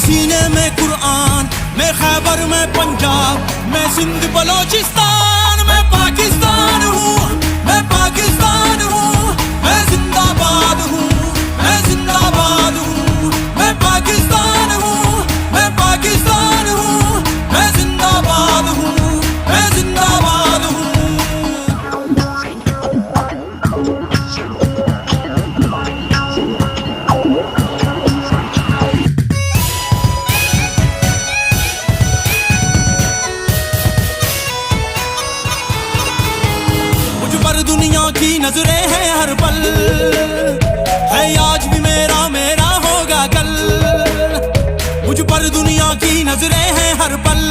सीने में कुरान, मैं खैबर में पंजाब, मैं सिंध बलोचिस्तान, मैं पाकिस्तान हूँ, मैं पाकिस्तान हूँ, मैं जिंदाबाद हूँ, मैं जिंदाबाद हूँ, मैं पाकिस्तान हूँ, मैं पाकिस्तान हूँ, मैं जिंदाबाद हूँ, मैं जिंदाबाद हूँ। पर दुनिया की नजरें हैं हर पल, है आज भी मेरा मेरा होगा कल। मुझ पर दुनिया की नजरें हैं हर पल,